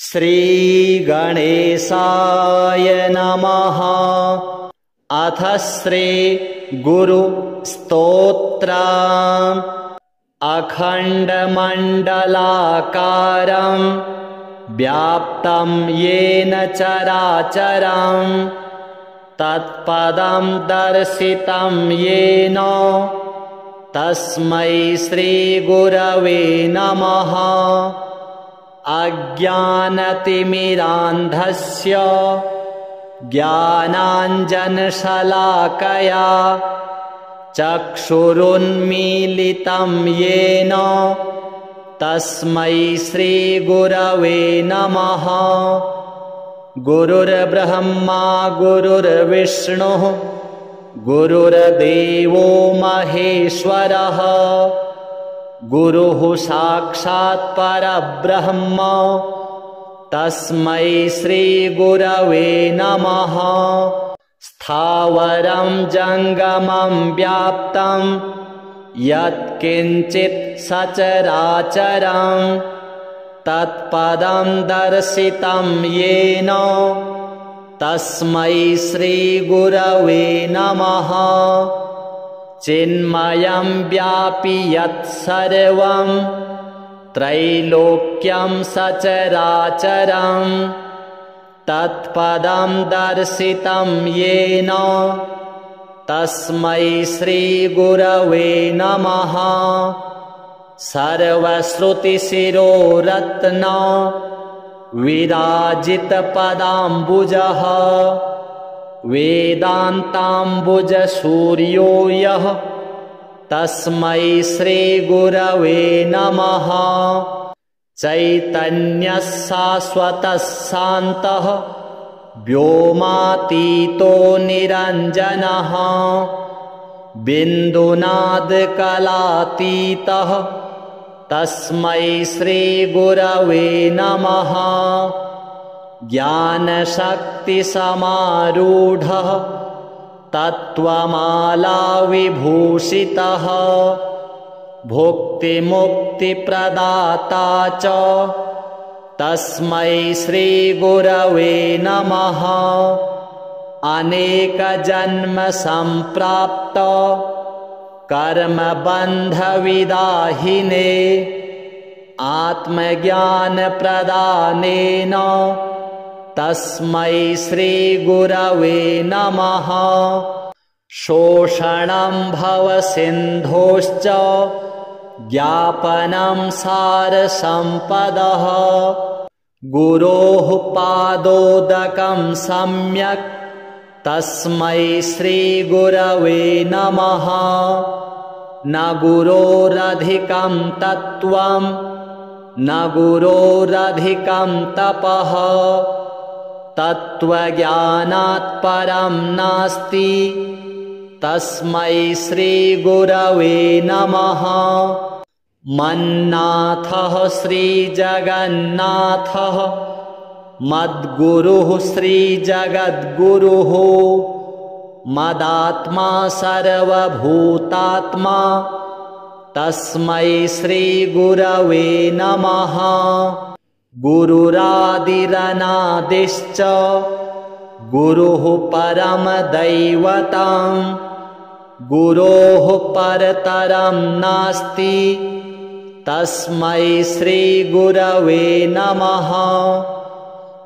श्रीगणेशाय नमः। अथ श्रीगुरुस्तोत्रम्। अखण्डमण्डलाकारं व्याप्तं येन चराचरं तत्पदं दर्शितं येन तस्मै श्रीगुरवे नमः। अज्ञानतिमिरान्धस्य ज्ञानाञ्जनशलाकया चक्षुरुन्मीलितं येन तस्मै श्रीगुरवे नमः। गुरुर्ब्रह्मा गुरुर्विष्णुः गुरुर्देवो महेश्वरः गुरुः साक्षात् परब्रह्म तस्मै श्रीगुरवे नमः। स्थावरं जङ्गमं व्याप्तं यत्किञ्चित् सचराचरं तत्पदं दर्शितं येन तस्मै श्रीगुरवे नमः। चिन्मयं व्यापि यत्सर्वं त्रैलोक्यं सचराचरं तत्पदं दर्शितं येन तस्मै श्रीगुरवे नमः। सर्वश्रुतिशिरोरत्न विराजितपदाम्बुजः वेदान्ताम्बुजसूर्यो यः तस्मै श्रीगुरवे नमः। चैतन्यः शाश्वतः शान्तः व्योमातीतो निरञ्जनः बिन्दुनादकलातीतः तस्मै श्रीगुरवे नमः। ज्ञानशक्तिसमारूढः तत्त्वमालाविभूषितः भुक्तिमुक्तिप्रदाता च तस्मै श्रीगुरवे नमः। अनेकजन्मसम्प्राप्त कर्मबन्धविदाहिने आत्मज्ञानप्रदानेन तस्मै श्रीगुरवे नमः। शोषणं भवसिन्धोश्च ज्ञापनं सारसम्पदः गुरोः पादोदकं सम्यक् तस्मै श्रीगुरवे नमः। न गुरोरधिकं तत्त्वं न गुरोरधिकं तपः तत्त्वज्ञानात् परं नास्ति तस्मै श्रीगुरवे नमः। मन्नाथः श्रीजगन्नाथः मद्गुरुः श्रीजगद्गुरुः मदात्मा सर्वभूतात्मा तस्मै श्रीगुरवे नमः। गुरुरादिरनादिश्च गुरुः परमदैवतं गुरोः परतरं नास्ति तस्मै श्रीगुरवे नमः।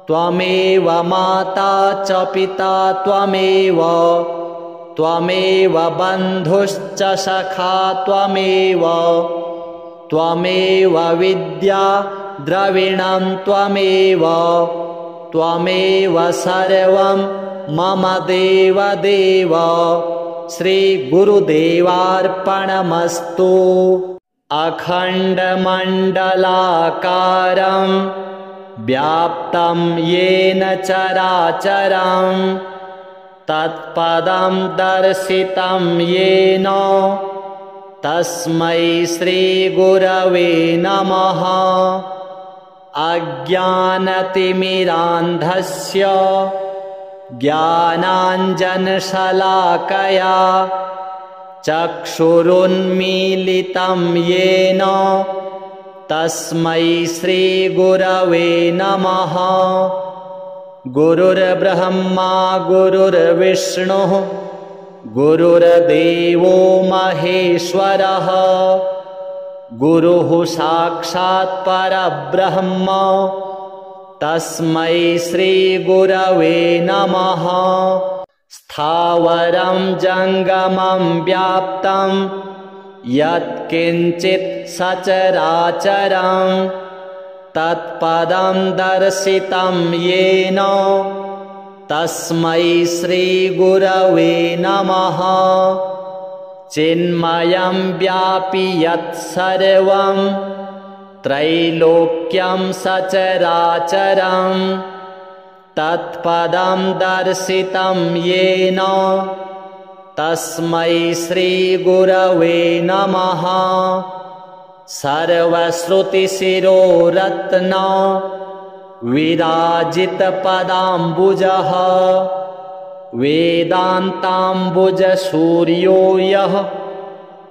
त्वमेव माता च पिता त्वमेव बन्धुश्च सखा त्वमेव विद्या द्रविणं त्वमेव सर्वं मम देवदेव श्रीगुरुदेवार्पणमस्तु। अखण्डमण्डलाकारं व्याप्तं येन चराचरं तत्पदं दर्शितं येन तस्मै श्रीगुरवे नमः। अज्ञानतिमिरान्धस्य ज्ञानाञ्जनशलाकया चक्षुरुन्मीलितं येन तस्मै श्रीगुरवे नमः। गुरुर्ब्रह्मा गुरुर्विष्णुः गुरुर्देवो महेश्वरः। गुरुः साक्षात् परब्रह्म तस्मै श्रीगुरवे नमः। स्थावरं जङ्गमं व्याप्तं यत्किञ्चित् सचराचरं तत्पदं दर्शितं येन तस्मै श्रीगुरवे नमः। चिन्मयं व्यापि यत्सर्वं त्रैलोक्यं सचराचरं तत्पदं दर्शितं येन तस्मै श्रीगुरवे नमः। सर्वश्रुतिशिरोरत्न विराजितपदाम्बुजः वेदान्ताम्बुजसूर्यो यः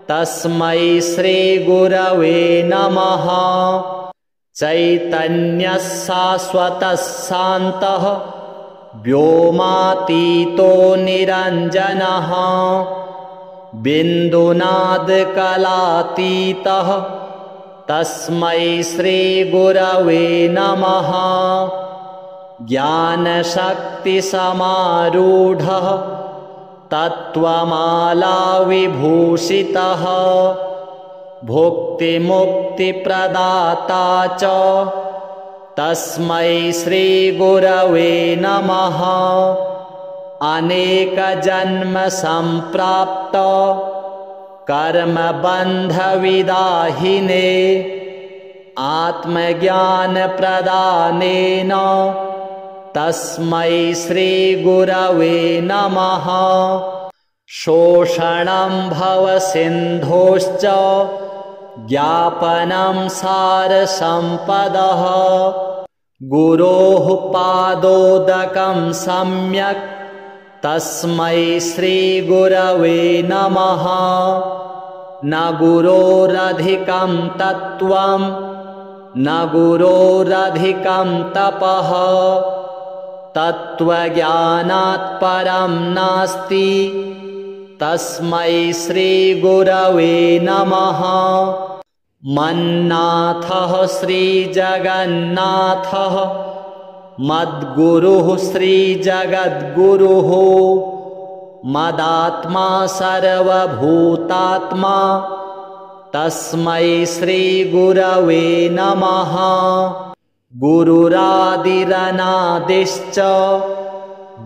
तस्मै श्रीगुरवे नमः। चैतन्यः शाश्वतः शान्तः व्योमातीतो निरञ्जनः बिन्दुनादकलातीतः तस्मै श्रीगुरवे नमः। ज्ञानशक्तिसमारूढः तत्त्वमालाविभूषितः भुक्तिमुक्तिप्रदाता च तस्मै श्रीगुरवे नमः। अनेकजन्मसम्प्राप्त कर्मबन्धविदाहिने आत्मज्ञानप्रदानेन तस्मै श्रीगुरवे नमः। शोषणं भवसिन्धोश्च ज्ञापनं सारसम्पदः गुरोः पादोदकं सम्यक् तस्मै श्रीगुरवे नमः। न गुरोरधिकं तत्त्वं न गुरोरधिकं तपः तत्त्वज्ञानात् परं नास्ति तस्मै श्रीगुरवे नमः। मन्नाथः श्रीजगन्नाथः मद्गुरुः श्रीजगद्गुरुः मदात्मा सर्वभूतात्मा तस्मै श्रीगुरवे नमः। गुरुरादिरनादिश्च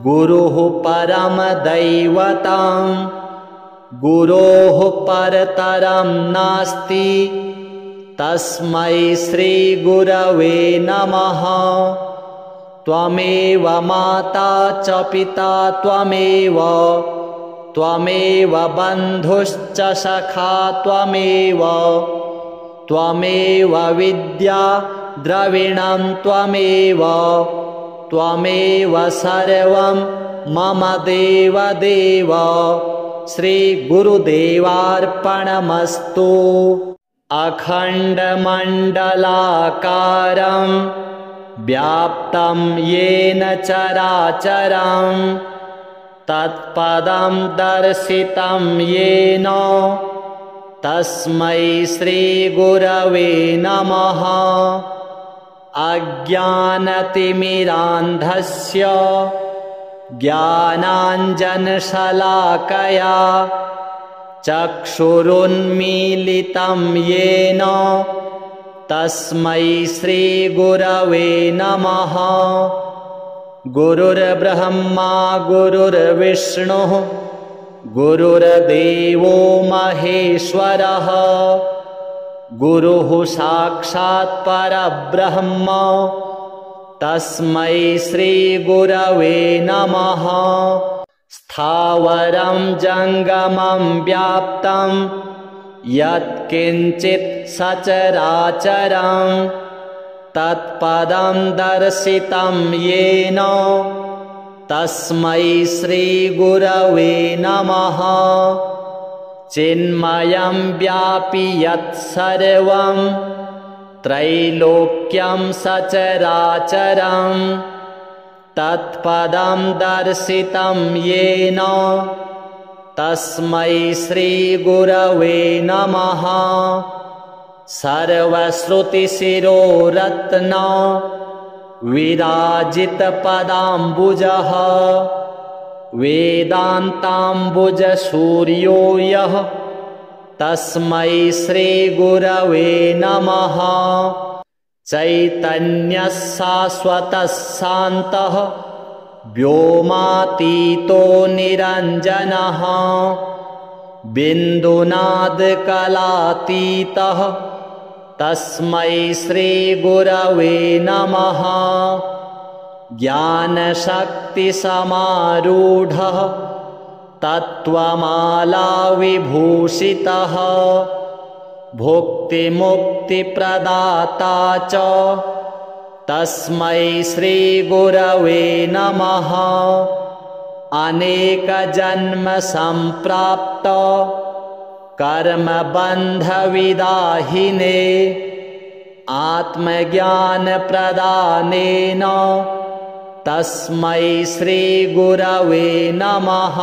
गुरुः परमदैवतं गुरोः परतरं नास्ति तस्मै श्रीगुरवे नमः। त्वमेव माता च पिता त्वमेव त्वमेव बन्धुश्च सखा त्वमेव त्वमेव विद्या द्रविणं त्वमेव त्वमेव सर्वं मम देवदेव। श्रीगुरुदेवार्पणमस्तु। अखण्डमण्डलाकारं व्याप्तं येन चराचरं तत्पदं दर्शितं येन तस्मै श्रीगुरवे नमः। अज्ञानतिमिरान्धस्य ज्ञानाञ्जनशलाकया चक्षुरुन्मीलितं येन तस्मै श्रीगुरवे नमः। गुरुर्ब्रह्मा गुरुर्विष्णुः गुरुर्देवो महेश्वरः। गुरुः साक्षात् परब्रह्म तस्मै श्रीगुरवे नमः। स्थावरं जङ्गमं व्याप्तं यत्किञ्चित् सचराचरं तत्पदं दर्शितं येन तस्मै श्रीगुरवे नमः। चिन्मयं व्यापि यत्सर्वं त्रैलोक्यं सचराचरं तत्पदं दर्शितं येन तस्मै श्रीगुरवे नमः। सर्वश्रुतिशिरोरत्न विराजितपदाम्बुजः वेदान्ताम्बुजसूर्यो यः तस्मै श्रीगुरवे नमः। चैतन्यः शाश्वतः शान्तः व्योमातीतो निरञ्जनः बिन्दुनादकलातीतः तस्मै श्रीगुरवे नमः। ज्ञानशक्तिसमारूढः तत्त्वमालाविभूषितः भुक्तिमुक्तिप्रदाता च तस्मै श्रीगुरवे नमः। अनेकजन्मसम्प्राप्त कर्मबन्धविदाहिने आत्मज्ञानप्रदानेन तस्मै श्रीगुरवे नमः।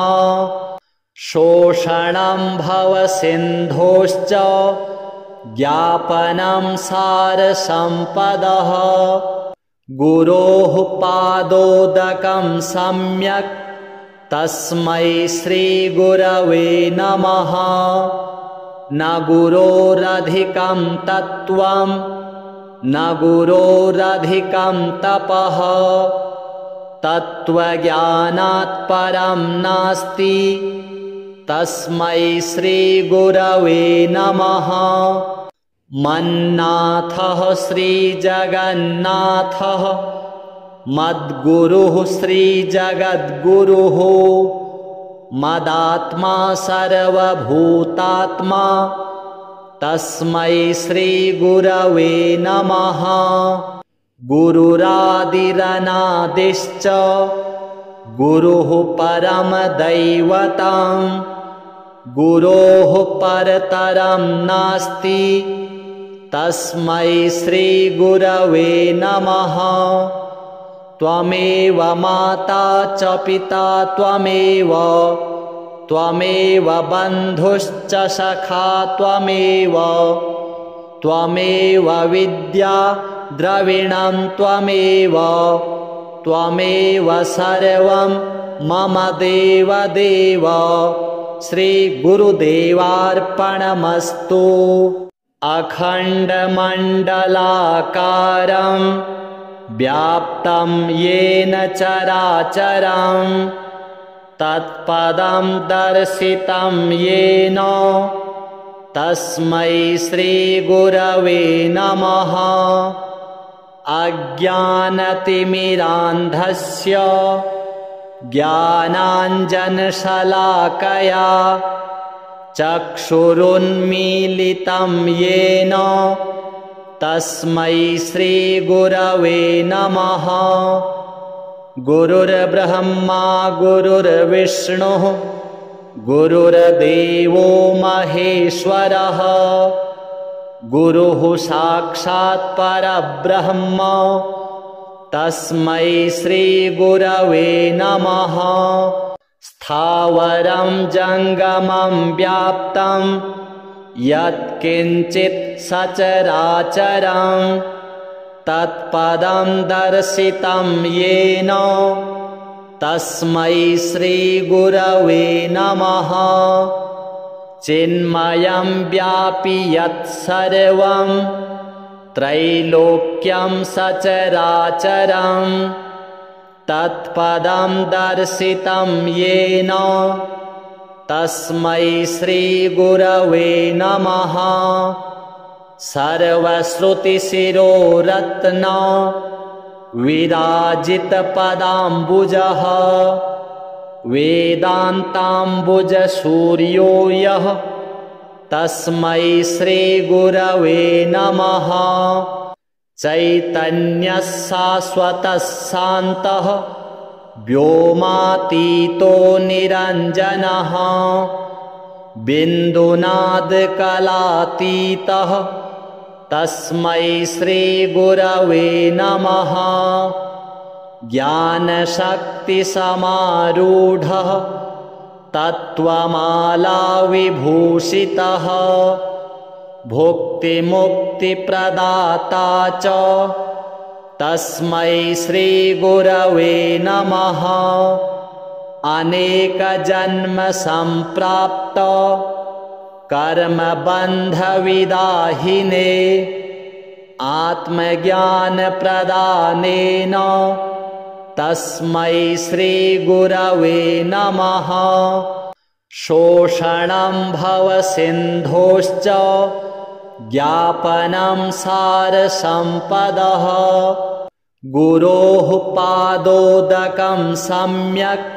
शोषणं भवसिन्धोश्च ज्ञापनं सारसम्पदः गुरोः पादोदकं सम्यक् तस्मै श्रीगुरवे नमः। न गुरोरधिकं तत्त्वं न गुरोरधिकं तपः तत्त्वज्ञानात् परं नास्ति तस्मै श्रीगुरवे नमः। मन्नाथः श्रीजगन्नाथः मद्गुरुः श्रीजगद्गुरुः मदात्मा सर्वभूतात्मा तस्मै श्रीगुरवे नमः। गुरुरादिरनादिश्च गुरुः परमदैवतं गुरोः परतरं नास्ति तस्मै श्रीगुरवे नमः। त्वमेव माता च पिता त्वमेव त्वमेव बन्धुश्च सखा त्वमेव त्वमेव विद्या द्रविणं त्वमेव त्वमेव सर्वं मम देवदेव। श्रीगुरुदेवार्पणमस्तु। अखण्डमण्डलाकारं व्याप्तं येन चराचरं तत्पदं दर्शितं येन तस्मै श्रीगुरवे नमः। अज्ञानतिमिरान्धस्य ज्ञानाञ्जनशलाकया चक्षुरुन्मीलितं येन तस्मै श्रीगुरवे नमः। गुरुर्ब्रह्मा गुरुर्विष्णुः गुरुर्देवो महेश्वरः गुरुः साक्षात् परब्रह्म तस्मै श्रीगुरवे नमः। स्थावरं जङ्गमं व्याप्तं यत्किञ्चित् सचराचरं तत्पदं दर्शितं येन तस्मै श्रीगुरवे नमः। चिन्मयं व्यापि यत्सर्वं त्रैलोक्यं सचराचरं तत्पदं दर्शितं येन तस्मै श्रीगुरवे नमः। सर्वश्रुतिशिरोरत्न विराजितपदाम्बुजः वेदान्ताम्बुजसूर्यो यः तस्मै श्रीगुरवे नमः। चैतन्यः शाश्वतः शान्तः व्योमातीतो निरञ्जनः बिन्दुनादकलातीतः तस्मै श्रीगुरवे नमः। ज्ञानशक्तिसमारूढः तत्त्वमालाविभूषितः भुक्तिमुक्तिप्रदाता च तस्मै श्रीगुरवे नमः। अनेकजन्मसम्प्राप्त कर्मबन्धविदाहिने आत्मज्ञानप्रदानेन तस्मै श्रीगुरवे नमः। शोषणं भवसिन्धोश्च ज्ञापनं सारसम्पदः गुरोः पादोदकं सम्यक्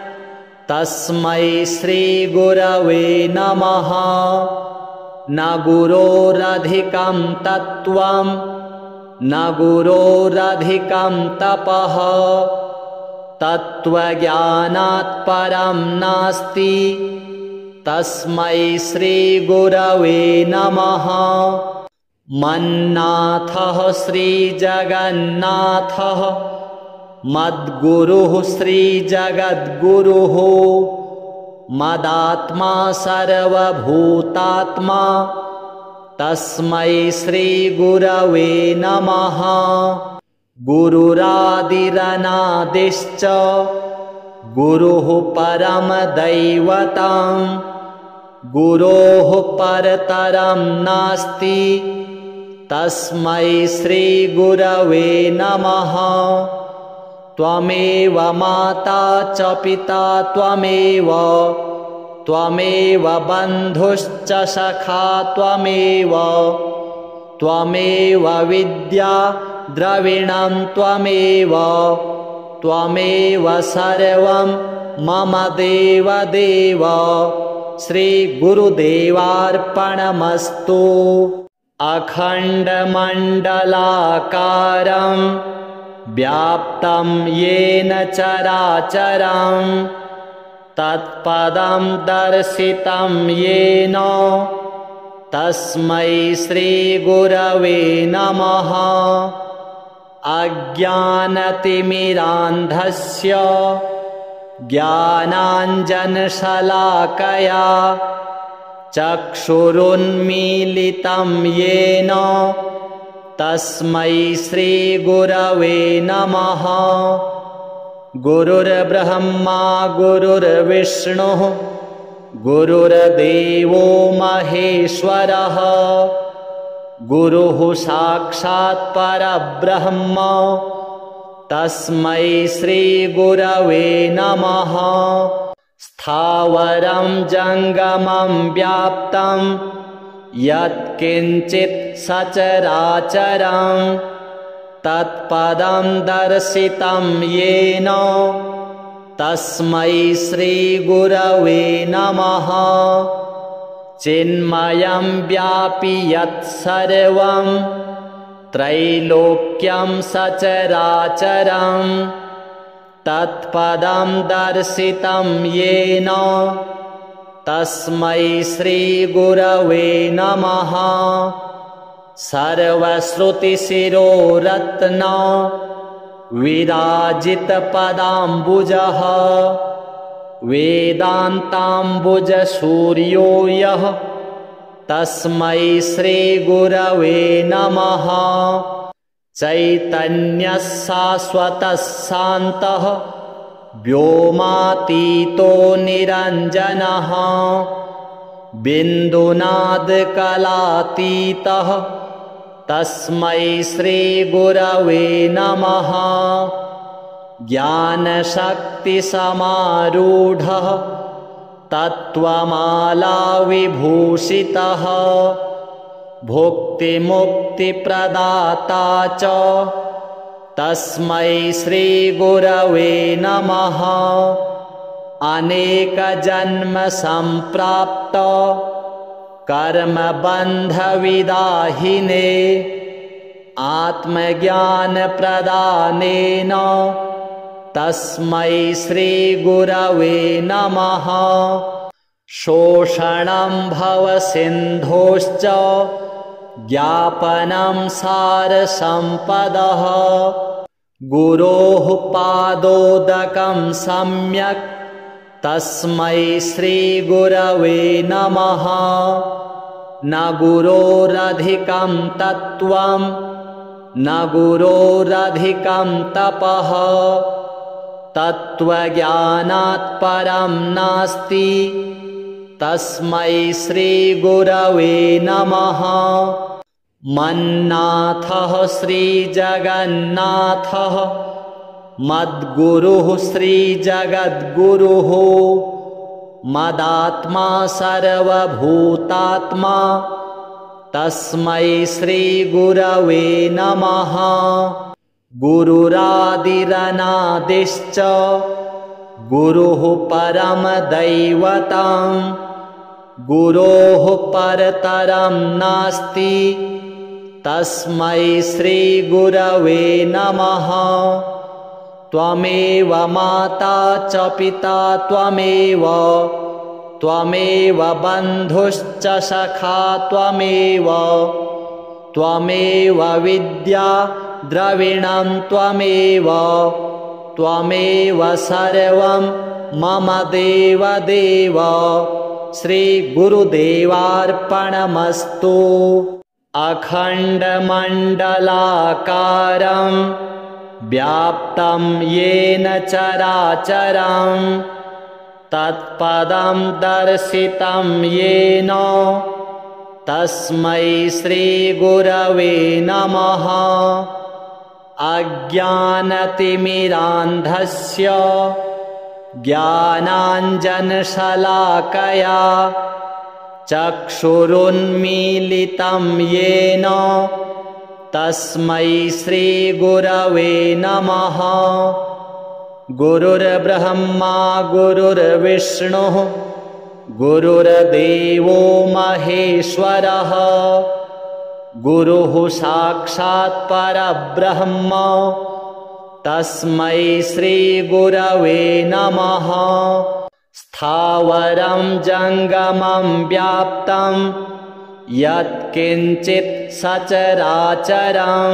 तस्मै श्रीगुरवे नमः। न गुरोरधिकं तत्त्वं न गुरोरधिकं तपः तत्त्वज्ञानात् परं नास्ति तस्मै श्रीगुरवे नमः। मन्नाथः श्रीजगन्नाथः मद्गुरुः श्रीजगद्गुरुः मदात्मा सर्वभूतात्मा तस्मै श्रीगुरवे नमः। गुरुरादिरनादिश्च गुरुः परमदैवतं गुरोः परतरं नास्ति तस्मै श्रीगुरवे नमः। त्वमेव माता च पिता त्वमेव त्वमेव बन्धुश्च सखा त्वमेव त्वमेव विद्या द्रविणं त्वमेव त्वमेव सर्वं मम देवदेव। श्रीगुरुदेवार्पणमस्तु। अखण्डमण्डलाकारं व्याप्तं येन चराचरं तत्पदं दर्शितं येन तस्मै श्रीगुरवे नमः। अज्ञानतिमिरान्धस्य ज्ञानाञ्जनशलाकया चक्षुरुन्मीलितं येन तस्मै श्रीगुरवे नमः। गुरुर्ब्रह्मा गुरुर्विष्णुः गुरुर्देवो महेश्वरः गुरुः साक्षात् परब्रह्म तस्मै श्रीगुरवे नमः। स्थावरं जङ्गमं व्याप्तं यत्किञ्चित् सचराचरं तत्पदं दर्शितं येन तस्मै श्रीगुरवे नमः। चिन्मयं व्यापि यत्सर्वं त्रैलोक्यं सचराचरं तत्पदं दर्शितं येन तस्मै श्रीगुरवे नमः। सर्वश्रुतिशिरोरत्न विराजितपदाम्बुजः वेदान्ताम्बुजसूर्यो यः तस्मै श्रीगुरवे नमः। चैतन्यः शाश्वतः शान्तः व्योमातीतो निरञ्जनः बिन्दुनादकलातीतः तस्मै श्रीगुरवे नमः। ज्ञानशक्तिसमारूढः तत्त्वमालाविभूषितः भुक्तिमुक्तिप्रदाता च तस्मै श्रीगुरवे नमः। अनेकजन्मसम्प्राप्त कर्मबन्धविदाहिने आत्मज्ञानप्रदानेन तस्मै श्रीगुरवे नमः। शोषणं भवसिन्धोश्च ज्ञापनं सारसम्पदः गुरोः पादोदकं सम्यक् तस्मै श्रीगुरवे नमः। न गुरोरधिकं तत्त्वं न गुरोरधिकं तपः तत्त्वज्ञानात् परं नास्ति तस्मै श्रीगुरवे नमः। मन्नाथः श्रीजगन्नाथः मद्गुरुः श्रीजगद्गुरुः मदात्मा सर्वभूतात्मा तस्मै श्रीगुरवे नमः। गुरुरादिरनादिश्च गुरुः परमदैवतं गुरोः परतरं नास्ति तस्मै श्रीगुरवे नमः। त्वमेव माता च पिता त्वमेव त्वमेव बन्धुश्च सखा त्वमेव त्वमेव विद्या द्रविणं त्वमेव त्वमेव सर्वं मम देवदेव। श्रीगुरुदेवार्पणमस्तु। अखण्डमण्डलाकारं व्याप्तं येन चराचरं तत्पदं दर्शितं येन तस्मै श्रीगुरवे नमः। अज्ञानतिमिरान्धस्य ज्ञानाञ्जनशलाकया चक्षुरुन्मीलितं येन तस्मै श्रीगुरवे नमः। गुरुर्ब्रह्मा गुरुर्विष्णुः गुरुर्देवो महेश्वरः गुरुः साक्षात् परब्रह्म तस्मै श्रीगुरवे नमः। स्थावरं जङ्गमं व्याप्तं यत्किञ्चित् सचराचरं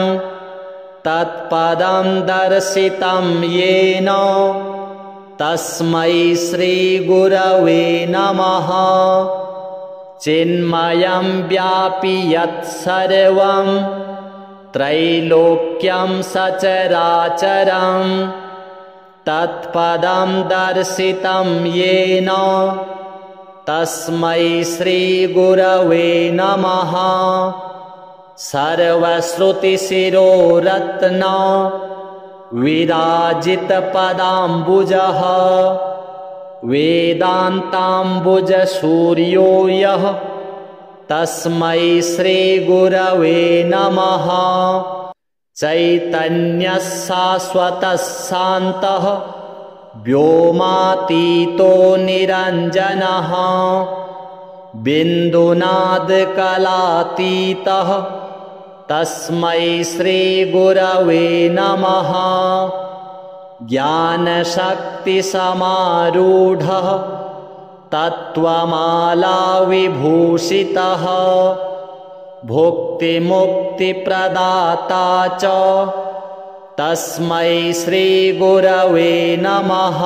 तत्पदं दर्शितं येन तस्मै श्रीगुरवे नमः। चिन्मयं व्यापि यत्सर्वं त्रैलोक्यं सचराचरं तत्पदं दर्शितं येन तस्मै श्रीगुरवे नमः। सर्वश्रुतिशिरोरत्न विराजितपदाम्बुजः वेदान्ताम्बुजसूर्यो यः तस्मै श्रीगुरवे नमः। चैतन्यः शाश्वतः शान्तः व्योमातीतो निरञ्जनः बिन्दुनादकलातीतः तस्मै श्रीगुरवे नमः। ज्ञानशक्तिसमारूढः तत्त्वमालाविभूषितः भुक्तिमुक्तिप्रदाता च तस्मै श्रीगुरवे नमः।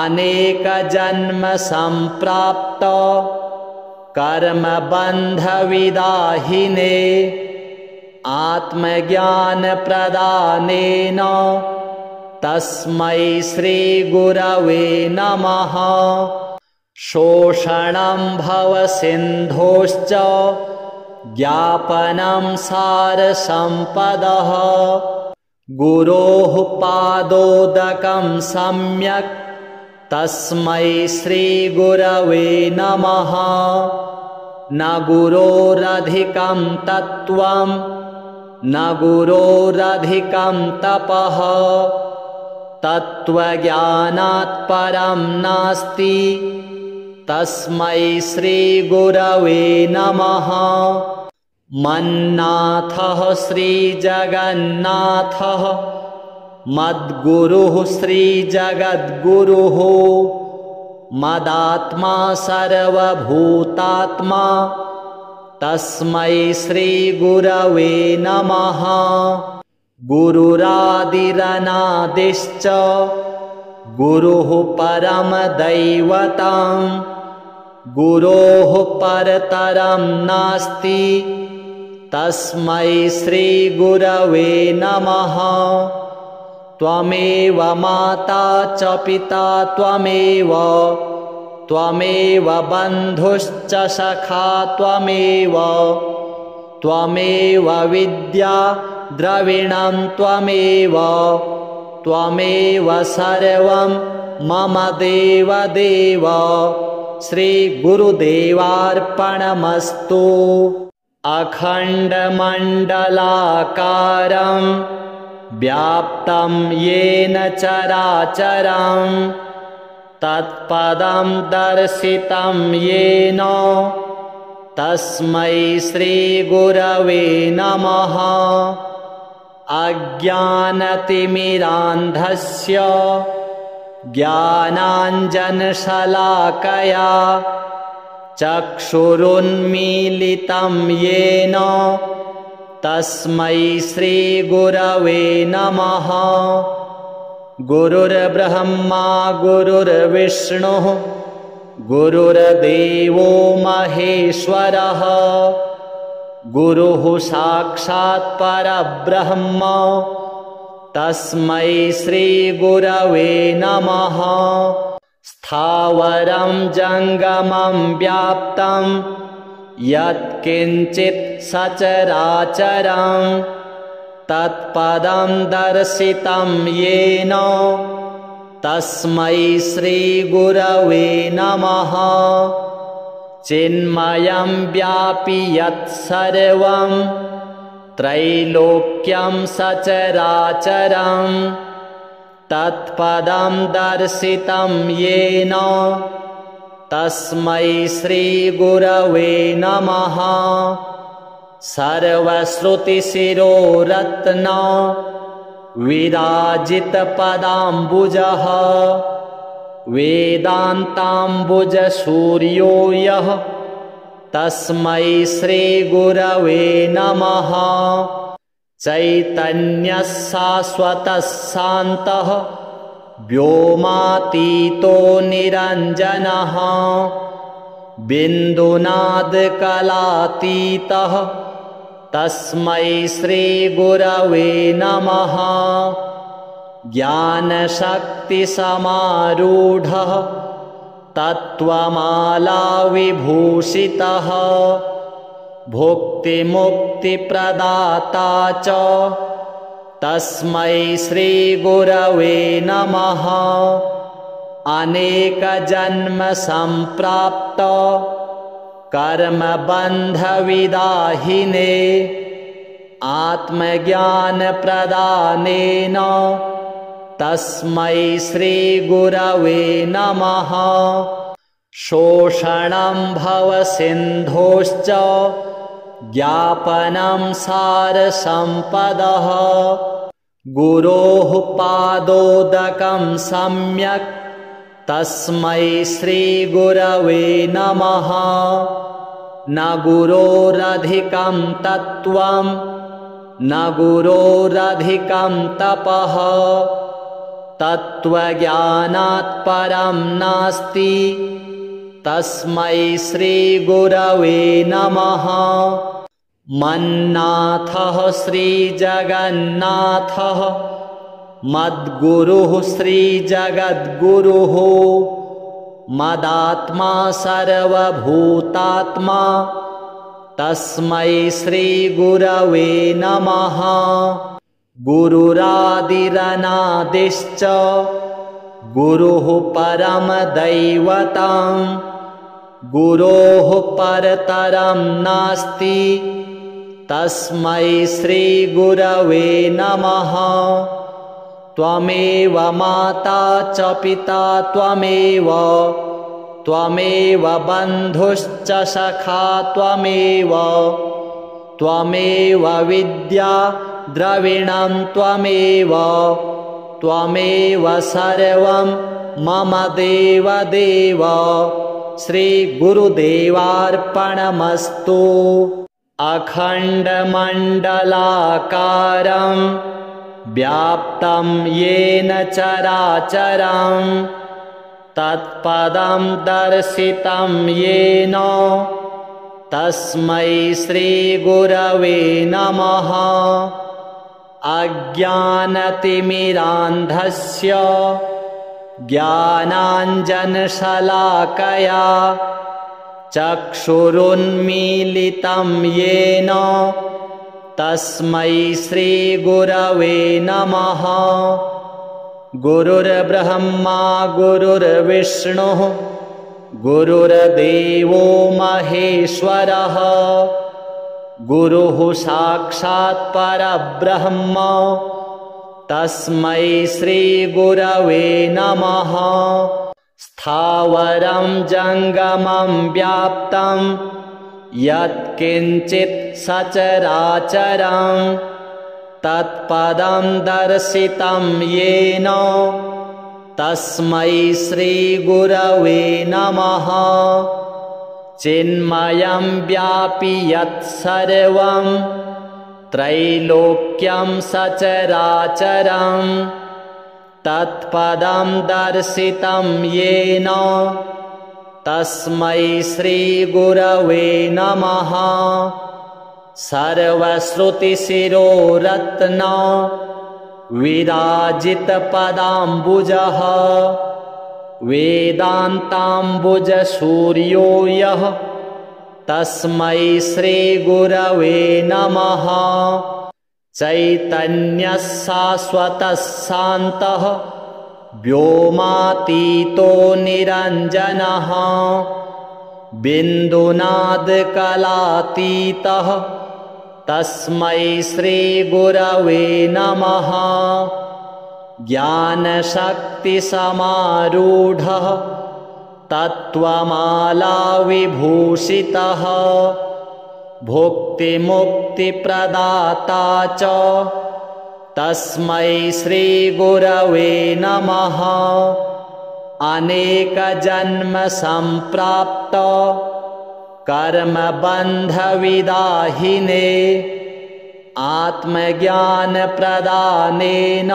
अनेकजन्मसम्प्राप्त कर्मबन्धविदाहिने आत्मज्ञानप्रदानेन तस्मै श्रीगुरवे नमः। शोषणं भवसिन्धोश्च ज्ञापनं सारसम्पदः गुरोः पादोदकं सम्यक् तस्मै श्रीगुरवे नमः। न गुरोरधिकं तत्त्वं न गुरोरधिकं तपः तत्त्वज्ञानात् परं नास्ति तस्मै श्रीगुरवे नमः। मन्नाथः श्रीजगन्नाथः मद्गुरुः श्रीजगद्गुरुः मदात्मा सर्वभूतात्मा तस्मै श्रीगुरवे नमः। गुरुरादिरनादिश्च गुरुः परमदैवतं गुरोः परतरं नास्ति तस्मै श्रीगुरवे नमः। त्वमेव माता च पिता त्वमेव त्वमेव बन्धुश्च सखा त्वमेव त्वमेव विद्या द्रविणं त्वमेव त्वमेव सर्वं मम देवदेव। श्रीगुरुदेवार्पणमस्तु। अखण्डमण्डलाकारं व्याप्तं येन चराचरं तत्पदं दर्शितं येन तस्मै श्रीगुरवे नमः। अज्ञानतिमिरान्धस्य ज्ञानाञ्जनशलाकया चक्षुरुन्मीलितं येन तस्मै श्रीगुरवे नमः। गुरुर्ब्रह्मा गुरुर्विष्णुः गुरुर्देवो महेश्वरः गुरुः साक्षात् परब्रह्म तस्मै श्रीगुरवे नमः। स्थावरं जङ्गमं व्याप्तं यत्किञ्चित् सचराचरं तत्पदं दर्शितं येन तस्मै श्रीगुरवे नमः। चिन्मयं व्यापि यत्सर्वं त्रैलोक्यं सचराचरं तत्पदं दर्शितं येन तस्मै श्रीगुरवे नमः। सर्वश्रुतिशिरोरत्न विराजितपदाम्बुजः वेदान्ताम्बुजसूर्यो यः तस्मै श्रीगुरवे नमः। चैतन्यः शाश्वतः शान्तः व्योमातीतो निरञ्जनः बिन्दुनादकलातीतः तस्मै श्रीगुरवे नमः। ज्ञानशक्तिसमारूढः तत्त्वमालाविभूषितः भुक्तिमुक्तिप्रदाता च तस्मै श्रीगुरवे नमः। अनेकजन्मसम्प्राप्त कर्मबन्धविदाहिने आत्मज्ञानप्रदानेन तस्मै श्रीगुरवे नमः। शोषणं भवसिन्धोश्च ज्ञापनं सारसम्पदः गुरोः पादोदकं सम्यक् तस्मै श्रीगुरवे नमः। न गुरोरधिकं तत्त्वं न गुरोरधिकं तपः तत्त्वज्ञानात् परं नास्ति तस्मै श्रीगुरवे नमः। मन्नाथः श्रीजगन्नाथः मद्गुरुः श्रीजगद्गुरुः मदात्मा सर्वभूतात्मा तस्मै श्रीगुरवे नमः। गुरुरादिरनादिश्च गुरुः परमदैवतं गुरोः परतरं नास्ति तस्मै श्रीगुरवे नमः। त्वमेव माता च पिता त्वमेव त्वमेव बन्धुश्च सखा त्वमेव त्वमेव विद्या द्रविणं त्वमेव त्वमेव सर्वं मम देवदेव। श्रीगुरुदेवार्पणमस्तु। अखण्डमण्डलाकारं व्याप्तं येन चराचरं तत्पदं दर्शितं येन तस्मै श्रीगुरवे नमः। अज्ञानतिमिरान्धस्य ज्ञानाञ्जनशलाकया चक्षुरुन्मीलितं येन तस्मै श्रीगुरवे नमः। गुरुर्ब्रह्मा गुरुर्विष्णुः गुरुर्देवो महेश्वरः गुरुः साक्षात् परब्रह्म तस्मै श्रीगुरवे नमः। स्थावरं जङ्गमं व्याप्तं यत्किञ्चित् सचराचरं तत्पदं दर्शितं येन तस्मै श्रीगुरवे नमः। चिन्मयं व्यापि यत्सर्वं त्रैलोक्यं सचराचरं तत्पदं दर्शितं येन तस्मै श्रीगुरवे नमः। सर्वश्रुतिशिरोरत्न विराजितपदाम्बुजः वेदान्ताम्बुजसूर्यो यः तस्मै श्रीगुरवे नमः। चैतन्यः शाश्वतः शान्तः व्योमातीतो निरञ्जनः बिन्दुनादकलातीतः तस्मै श्रीगुरवे नमः। ज्ञानशक्तिसमारूढः तत्त्वमालाविभूषितः भुक्तिमुक्तिप्रदाता च तस्मै श्रीगुरवे नमः। अनेकजन्मसम्प्राप्त कर्मबन्धविदाहिने आत्मज्ञानप्रदानेन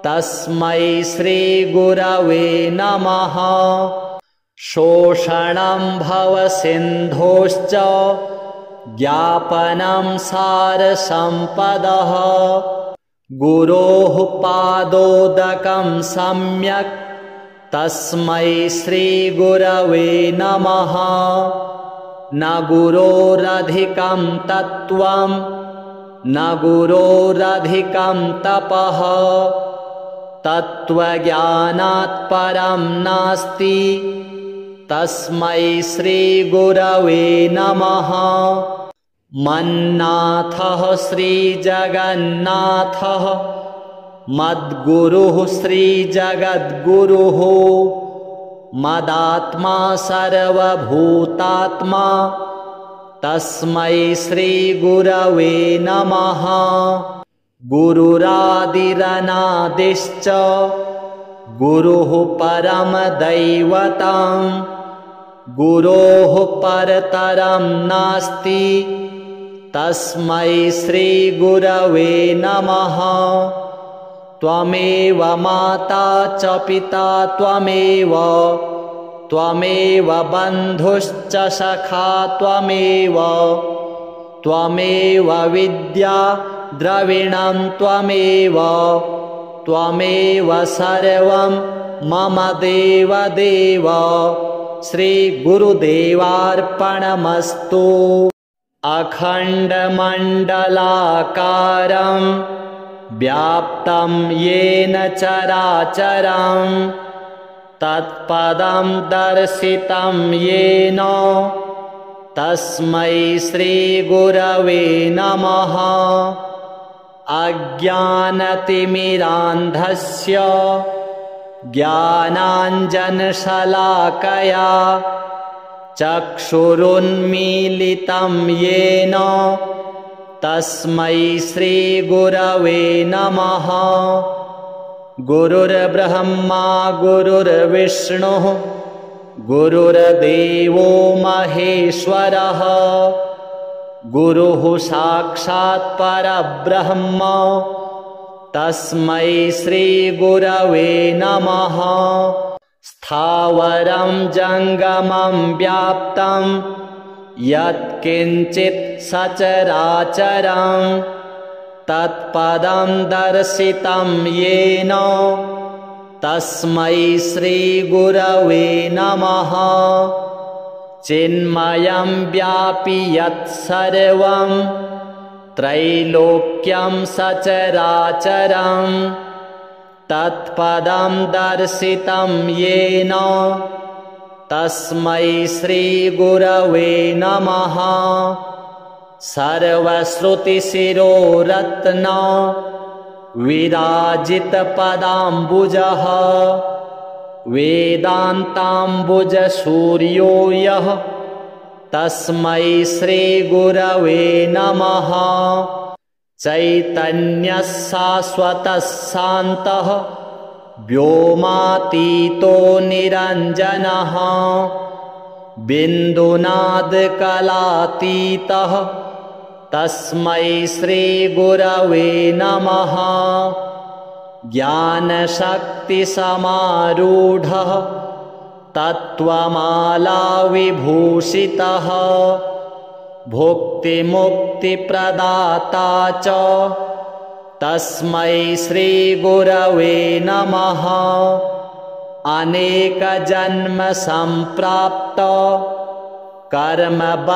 तस्मै श्रीगुरवे नमः। शोषणं भवसिन्धोश्च ज्ञापनं सारसम्पदः गुरोः पादोदकं सम्यक् तस्मै श्रीगुरवे नमः। न गुरोरधिकं तत्त्वं न गुरोरधिकं तपः तत्त्वज्ञानात् परं नास्ति तस्मै श्रीगुरवे नमः। मन्नाथः श्रीजगन्नाथः मद्गुरुः श्रीजगद्गुरुः मदात्मा सर्वभूतात्मा तस्मै श्रीगुरवे नमः। गुरुरादिरनादिश्च गुरुः परमदैवतं गुरोः परतरं नास्ति तस्मै श्रीगुरवे नमः। त्वमेव माता च पिता त्वमेव बन्धुश्च सखा त्वमेव विद्या द्रविणं त्वमेव सर्वं मम देवदेव। श्रीगुरुदेवार्पणमस्तु। अखण्डमण्डलाकारं व्याप्तं येन चराचरं तत्पदं दर्शितं येन तस्मै श्रीगुरवे नमः। अज्ञानतिमिरान्धस्य ज्ञानाञ्जनशलाकया चक्षुरुन्मीलितं येन तस्मै श्रीगुरवे नमः। गुरुर्ब्रह्मा गुरुर्विष्णुः गुरुर्देवो महेश्वरः गुरुः साक्षात् परब्रह्म तस्मै श्रीगुरवे नमः। स्थावरं जङ्गमं व्याप्तं यत्किञ्चित् सचराचरं तत्पदं दर्शितं येन तस्मै श्रीगुरवे नमः। चिन्मयं व्यापि यत्सर्वं त्रैलोक्यं सचराचरं तत्पदं दर्शितं येन तस्मै श्रीगुरवे नमः। सर्वश्रुतिशिरोरत्न विराजितपदाम्बुजः वेदान्ताम्बुजसूर्यो यः तस्मै श्रीगुरवे नमः। चैतन्यः शाश्वतः शान्तः व्योमातीतो निरञ्जनः बिन्दुनादकलातीतः तस्मै श्रीगुरवे नमः। ज्ञानशक्तिसमारूढः तत्त्वमालाविभूषितः भुक्तिमुक्तिप्रदाता च तस्मै श्रीगुरवे नमः। अनेकजन्मसम्प्राप्त कर्मबन्धविदाहिने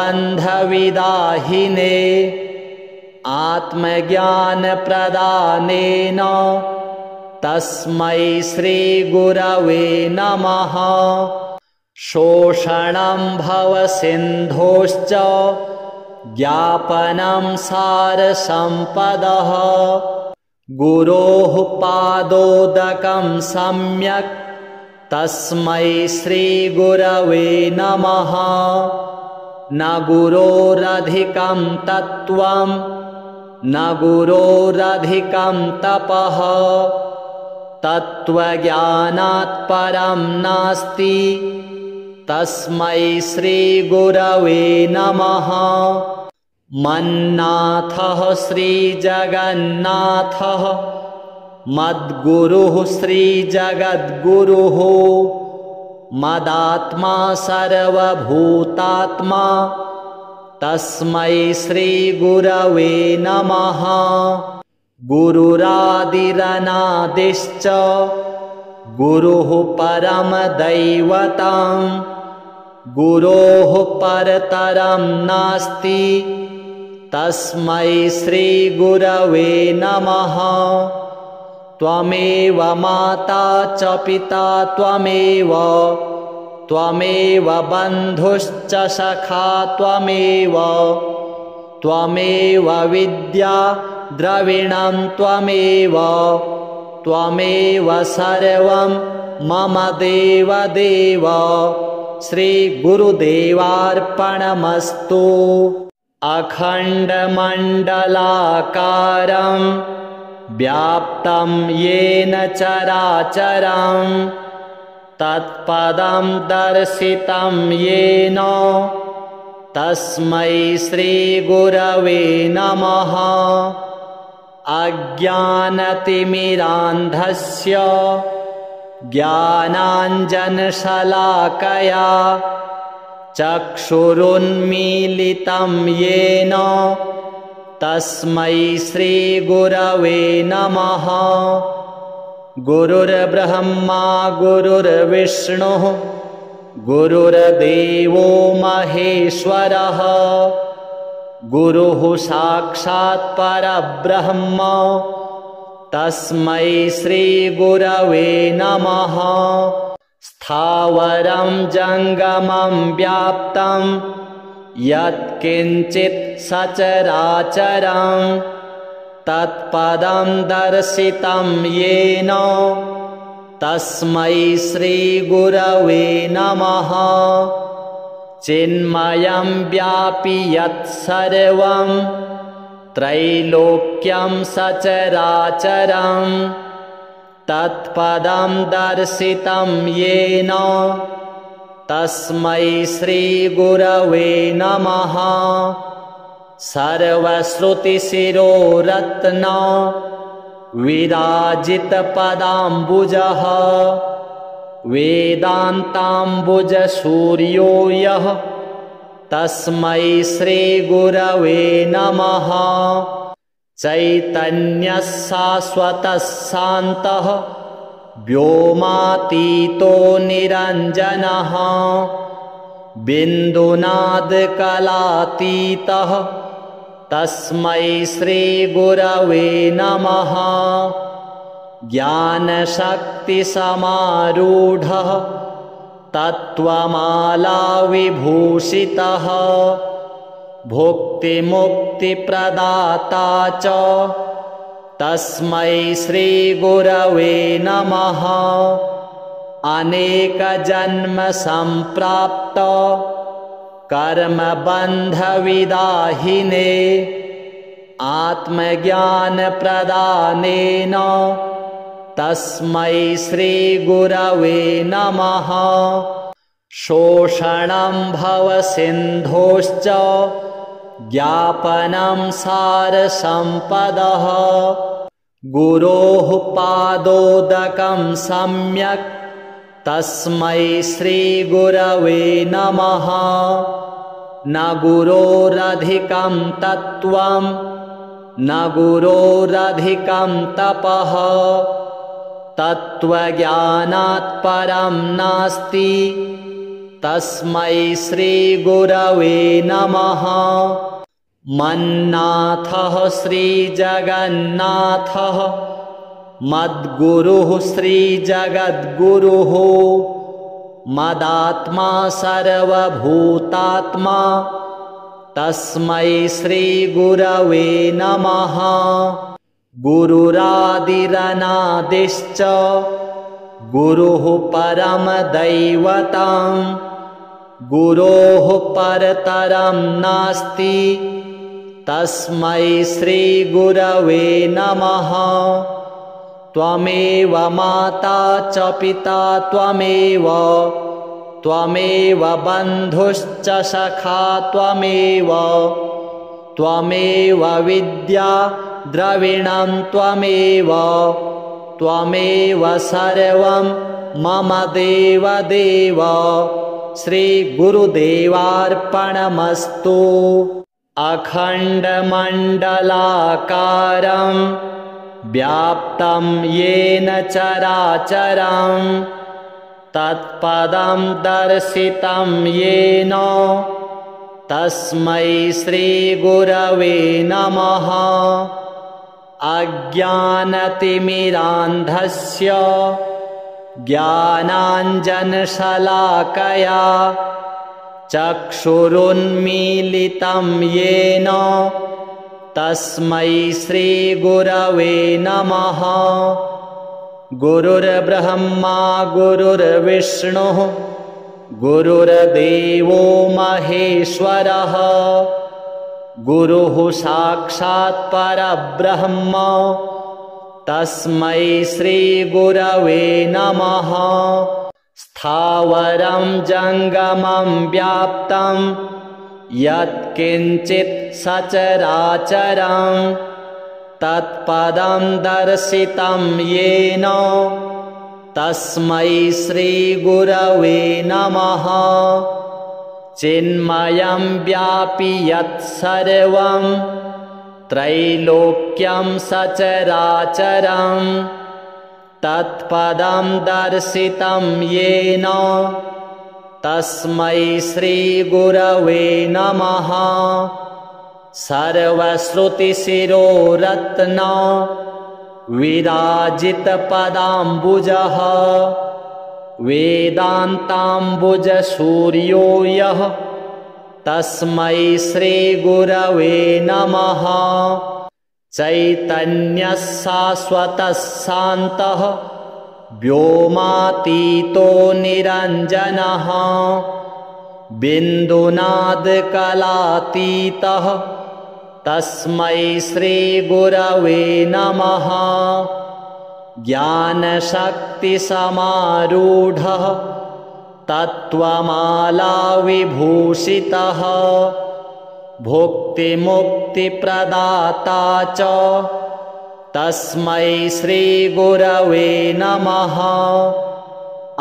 आत्मज्ञानप्रदानेन तस्मै श्रीगुरवे नमः। शोषणं भवसिन्धोश्च ज्ञापनं सारसम्पदः गुरोः पादोदकं सम्यक् तस्मै श्रीगुरवे नमः। न गुरोरधिकं तत्त्वं न गुरोरधिकं तपः तत्त्वज्ञानात् परं नास्ति तस्मै श्रीगुरवे नमः। मन्नाथः श्रीजगन्नाथः मद्गुरुः श्रीजगद्गुरुः मदात्मा सर्वभूतात्मा तस्मै श्रीगुरवे नमः। गुरुरादिरनादिश्च गुरुः परमदैवतं गुरोः परतरं नास्ति तस्मै श्रीगुरवे नमः। त्वमेव माता च पिता त्वमेव बन्धुश्च सखा त्वमेव विद्या द्रविणं त्वमेव सर्वं मम देवदेव। श्रीगुरुदेवार्पणमस्तु। अखण्डमण्डलाकारं व्याप्तं येन चराचरं तत्पदं दर्शितं येन तस्मै श्रीगुरवे नमः। अज्ञानतिमिरान्धस्य ज्ञानाञ्जनशलाकया चक्षुरुन्मीलितं येन तस्मै श्रीगुरवे नमः। गुरुर्ब्रह्मा गुरुर्विष्णुः गुरुर्देवो महेश्वरः गुरुः साक्षात् परब्रह्म तस्मै श्रीगुरवे नमः। स्थावरं जङ्गमं व्याप्तं यत्किञ्चित् सचराचरं तत्पदं दर्शितं येन तस्मै श्रीगुरवे नमः। चिन्मयं व्यापि यत्सर्वं त्रैलोक्यं सचराचरं तत्पदं दर्शितं येन तस्मै श्रीगुरवे नमः। सर्वश्रुतिशिरोरत्न विराजितपदाम्बुजः वेदान्ताम्बुजसूर्यो यः तस्मै श्रीगुरवे नमः। चैतन्यः शाश्वतः शान्तः व्योमातीतो निरञ्जनः बिन्दुनादकलातीतः तस्मै श्रीगुरवे नमः। ज्ञानशक्तिसमारूढः तत्त्वमालाविभूषितः भुक्तिमुक्तिप्रदाता च तस्मै श्रीगुरवे नमः। अनेकजन्मसम्प्राप्त कर्मबन्धविदाहिने आत्मज्ञानप्रदानेन तस्मै श्रीगुरवे नमः। शोषणं भवसिन्धोश्च ज्ञापनं सारसम्पदः गुरोः पादोदकं सम्यक् तस्मै श्रीगुरवे नमः। न गुरोरधिकं तत्त्वं न गुरोरधिकं तपः तत्त्वज्ञानात् परं नास्ति तस्मै श्रीगुरवे नमः। मन्नाथः श्रीजगन्नाथः मद्गुरुः श्रीजगद्गुरुः मदात्मा सर्वभूतात्मा तस्मै श्रीगुरवे नमः। गुरुरादिरनादिश्च गुरुः परमदैवतं गुरोः परतरं नास्ति तस्मै श्रीगुरवे नमः। त्वमेव माता च पिता त्वमेव त्वमेव बन्धुश्च सखा त्वमेव त्वमेव विद्या द्रविणं त्वमेव त्वमेव सर्वं मम देवदेव। श्रीगुरुदेवार्पणमस्तु। अखण्डमण्डलाकारं व्याप्तं येन चराचरं तत्पदं दर्शितं येन तस्मै श्रीगुरवे नमः। अज्ञानतिमिरान्धस्य ज्ञानाञ्जनशलाकया चक्षुरुन्मीलितं येन तस्मै श्रीगुरवे नमः। गुरुर्ब्रह्मा गुरुर्विष्णुः गुरुर्देवो महेश्वरः गुरुः साक्षात् परब्रह्म तस्मै श्रीगुरवे नमः। स्थावरं जङ्गमं व्याप्तं यत्किञ्चित् सचराचरं तत्पदं दर्शितं येन तस्मै श्रीगुरवे नमः। चिन्मयं व्यापि यत्सर्वं त्रैलोक्यं सचराचरं तत्पदं दर्शितं येन तस्मै श्रीगुरवे नमः। सर्वश्रुतिशिरोरत्न विराजितपदाम्बुजः वेदान्ताम्बुजसूर्यो यः तस्मै श्रीगुरवे नमः। चैतन्यः शाश्वतः शान्तः व्योमातीतो निरञ्जनः बिन्दुनादकलातीतः तस्मै श्रीगुरवे नमः। ज्ञानशक्तिसमारूढः तत्त्वमाला विभूषितः भुक्तिमुक्तिप्रदाता च तस्मै श्रीगुरवे नमः।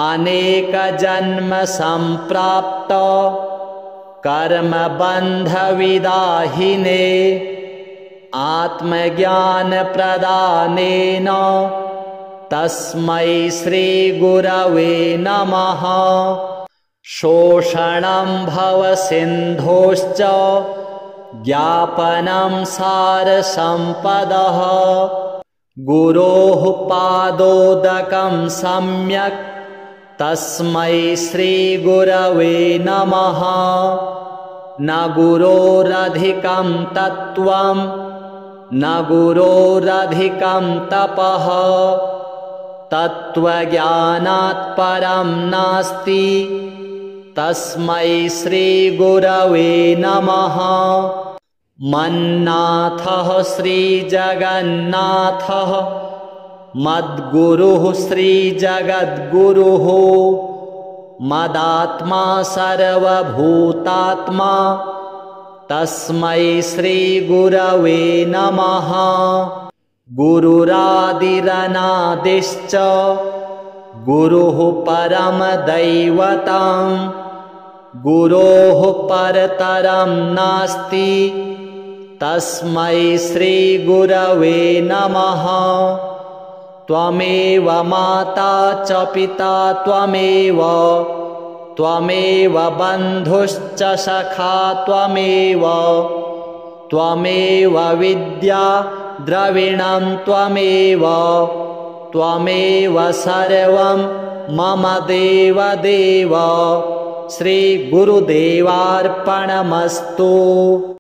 अनेकजन्मसम्प्राप्त कर्मबन्धविदाहिने आत्मज्ञानप्रदानेन तस्मै श्रीगुरवे नमः। शोषणं भवसिन्धोश्च ज्ञापनं सारसम्पदः गुरोः पादोदकं सम्यक् तस्मै श्रीगुरवे नमः। न गुरोरधिकं तत्त्वं न गुरोरधिकं तपः तत्त्वज्ञानात् परं नास्ति तस्मै श्रीगुरवे नमः। मन्नाथः श्रीजगन्नाथः मद्गुरुः श्रीजगद्गुरुः मदात्मा सर्वभूतात्मा तस्मै श्रीगुरवे नमः। गुरुरादिरनादिश्च गुरुः परमदैवतं गुरोः परतरं नास्ति तस्मै श्रीगुरवे नमः। त्वमेव माता च पिता त्वमेव त्वमेव बन्धुश्च सखा त्वमेव त्वमेव विद्या द्रविणं त्वमेव त्वमेव सर्वं मम देवदेव। श्रीगुरुदेवार्पणमस्तु।